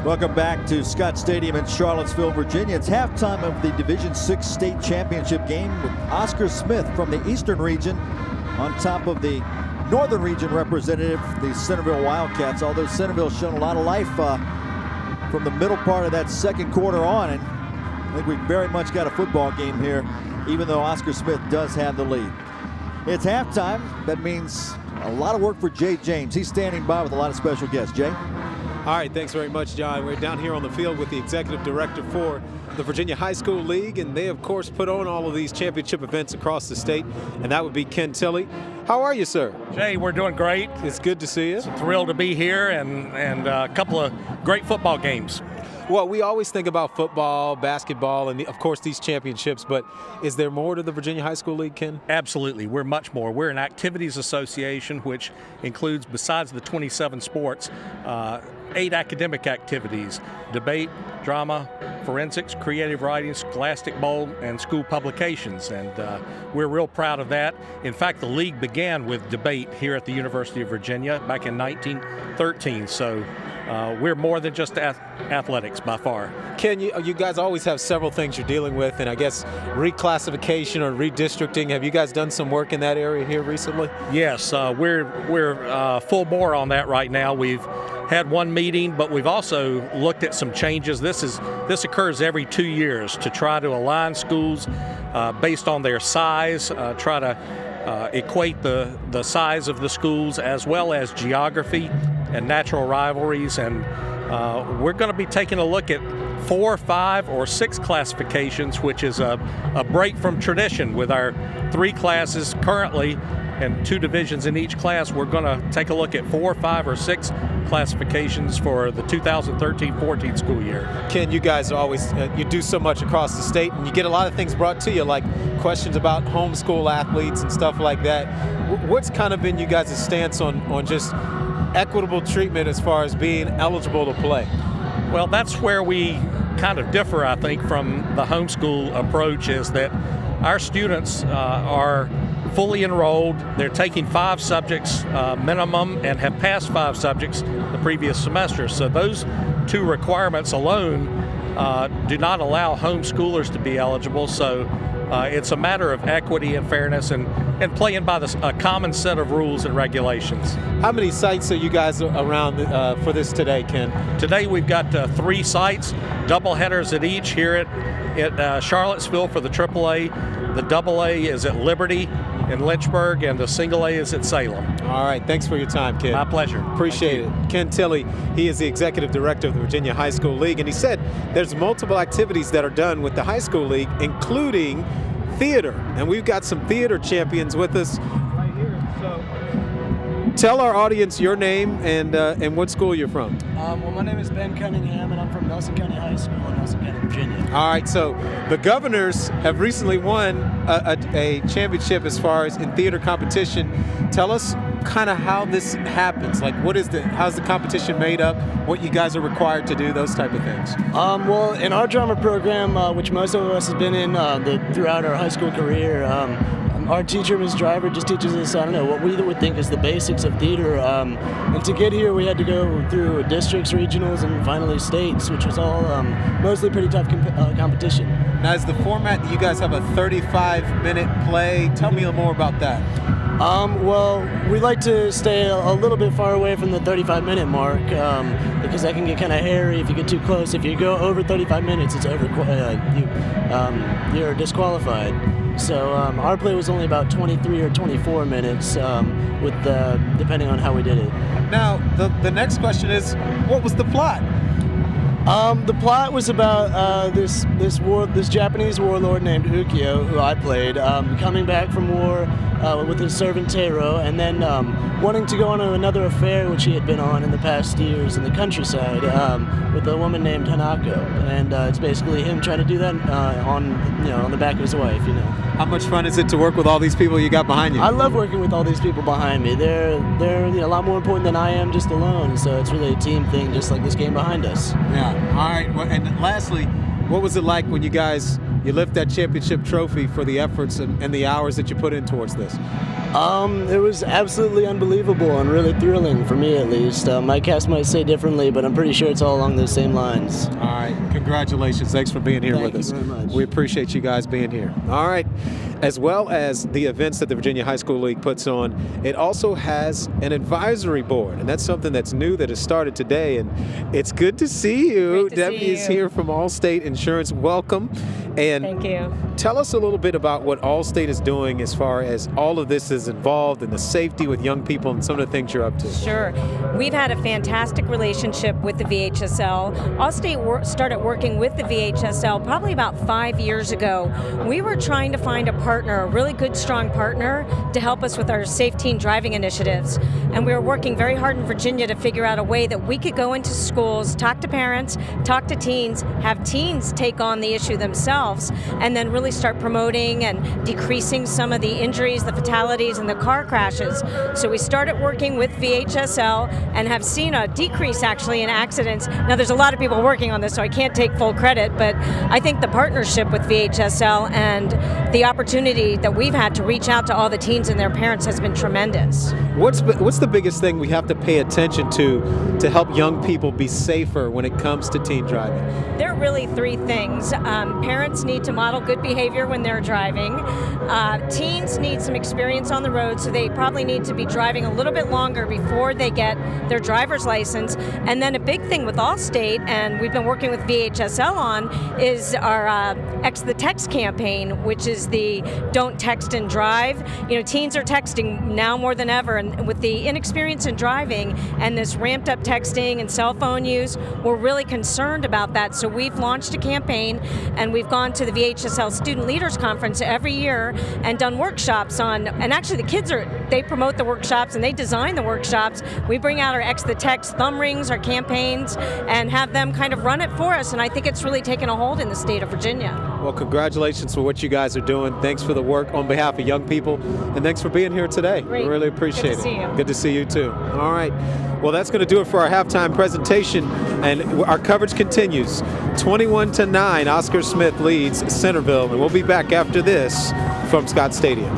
Welcome back to Scott Stadium in Charlottesville, Virginia. It's halftime of the Division VI state championship game with Oscar Smith from the Eastern region on top of the Northern region representative, the Centerville Wildcats. Although Centerville's shown a lot of life from the middle part of that second quarter on, and I think we've very much got a football game here, even though Oscar Smith does have the lead. It's halftime. That means a lot of work for Jay James. He's standing by with a lot of special guests. Jay? All right, thanks very much, John. We're down here on the field with the executive director for the Virginia High School League, and they, of course, put on all of these championship events across the state, and that would be Ken Tilley. How are you, sir? Jay, we're doing great. It's good to see you. Thrilled to be here, and a couple of great football games. Well, we always think about football, basketball, and, of course, these championships, but is there more to the Virginia High School League, Ken? Absolutely. We're much more. We're an activities association, which includes, besides the 27 sports, 8 academic activities: debate, drama, forensics, creative writing, scholastic bowl, and school publications. And we're real proud of that. In fact, the league began with debate here at the University of Virginia back in 1913. So we're more than just athletics by far. Ken, you guys always have several things you're dealing with, and I guess reclassification or redistricting. Have you guys done some work in that area here recently? Yes, we're full bore on that right now. We've had one meeting, but we've also looked at some changes. This occurs every 2 years to try to align schools based on their size, try to equate the size of the schools as well as geography and natural rivalries. And we're going to be taking a look at 4, 5, or 6 classifications, which is a break from tradition. With our 3 classes currently and 2 divisions in each class, we're going to take a look at 4, 5, or 6 classifications for the 2013-14 school year. Ken, you guys always you do so much across the state, and you get a lot of things brought to you, like questions about homeschool athletes and stuff like that. What's kind of been you guys' stance on just equitable treatment as far as being eligible to play? Well, that's where we kind of differ, I think, from the homeschool approach, is that our students are fully enrolled. They're taking 5 subjects minimum and have passed 5 subjects the previous semester. So those 2 requirements alone do not allow homeschoolers to be eligible. So it's a matter of equity and fairness and playing by a common set of rules and regulations. How many sites are you guys around for this today, Ken? Today we've got 3 sites, double headers at each here at Charlottesville for the AAA. The AA is at Liberty in Lynchburg, and the single A is at Salem. All right, thanks for your time, Ken. My pleasure. Appreciate it. Ken Tilley, he is the executive director of the Virginia High School League, and he said there's multiple activities that are done with the high school league, including theater, and we've got some theater champions with us right here. So tell our audience your name and what school you're from. Well, my name is Ben Cunningham, and I'm from Nelson County High School in Nelson County, Virginia. All right, so the Governors have recently won a championship as far as in theater competition. Tell us kind of how this happens. Like, how's the competition made up? What you guys are required to do? Those type of things. Well, in our drama program, which most of us have been in throughout our high school career, our teacher, Ms. Driver, just teaches us, I don't know, what we would think is the basics of theater. And to get here, we had to go through districts, regionals, and finally states, which was all mostly pretty tough competition. Now, is the format that you guys have a 35-minute play? Tell me more about that. Well, we like to stay a little bit far away from the 35-minute mark because that can get kind of hairy if you get too close. If you go over 35 minutes, it's over. You're disqualified. So our play was only about 23 or 24 minutes, depending on how we did it. Now, the next question is, what was the plot? The plot was about this Japanese warlord named Ukyo, who I played, coming back from war with his servant Teiro, and then wanting to go on another affair which he had been on in the past years in the countryside with a woman named Hanako, and it's basically him trying to do that on the back of his wife. How much fun is it to work with all these people you got behind you? I love working with all these people behind me. They're a lot more important than I am just alone. So it's really a team thing, just like this game behind us. Yeah. All right. Well, and lastly, what was it like when you lift that championship trophy for the efforts and the hours that you put in towards this? It was absolutely unbelievable and really thrilling for me, at least. My cast might say differently, but I'm pretty sure it's all along those same lines. All right, congratulations. Thanks for being here with us. Thank you very much. We appreciate you guys being here. All right, as well as the events that the Virginia High School League puts on, it also has an advisory board, and that's something that's new that has started today, and it's good to see you. Great to Debbie see is you. here from Allstate Insurance. Welcome. And Thank you. tell us a little bit about what Allstate is doing as far as all of this is involved and the safety with young people and some of the things you're up to. Sure. We've had a fantastic relationship with the VHSL. Allstate started working with the VHSL probably about 5 years ago. We were trying to find a partner, a really good, strong partner, to help us with our safe teen driving initiatives. And we were working very hard in Virginia to figure out a way that we could go into schools, talk to parents, talk to teens, have teens take on the issue themselves, and then really start promoting and decreasing some of the injuries, the fatalities, and the car crashes. So we started working with VHSL and have seen a decrease actually in accidents. Now there's a lot of people working on this, so I can't take full credit, but I think the partnership with VHSL and the opportunity that we've had to reach out to all the teens and their parents has been tremendous. What's the biggest thing we have to pay attention to help young people be safer when it comes to teen driving? There are really three things. Parents need to model good behavior when they're driving. Teens need some experience on the road, so they probably need to be driving a little bit longer before they get their driver's license. And then a big thing with Allstate, and we've been working with VHSL on, is our X the Text campaign, which is the Don't Text and Drive. You know, teens are texting now more than ever, and with the inexperience in driving and this ramped up texting and cell phone use, we're really concerned about that. So we've launched a campaign, and we've gone to the VHSL Student Leaders Conference every year and done workshops on, and actually the kids they promote the workshops and they design the workshops. We bring out our X the Text thumb rings, our campaigns, and have them kind of run it for us, and I think it's really taken a hold in the state of Virginia. Well, congratulations for what you guys are doing. Thanks for the work on behalf of young people, and thanks for being here today. Great. We really appreciate Good to see you. Good to see you too. All right. Well, that's going to do it for our halftime presentation, and our coverage continues. 21-9, Oscar Smith leads Centerville, and we'll be back after this from Scott Stadium.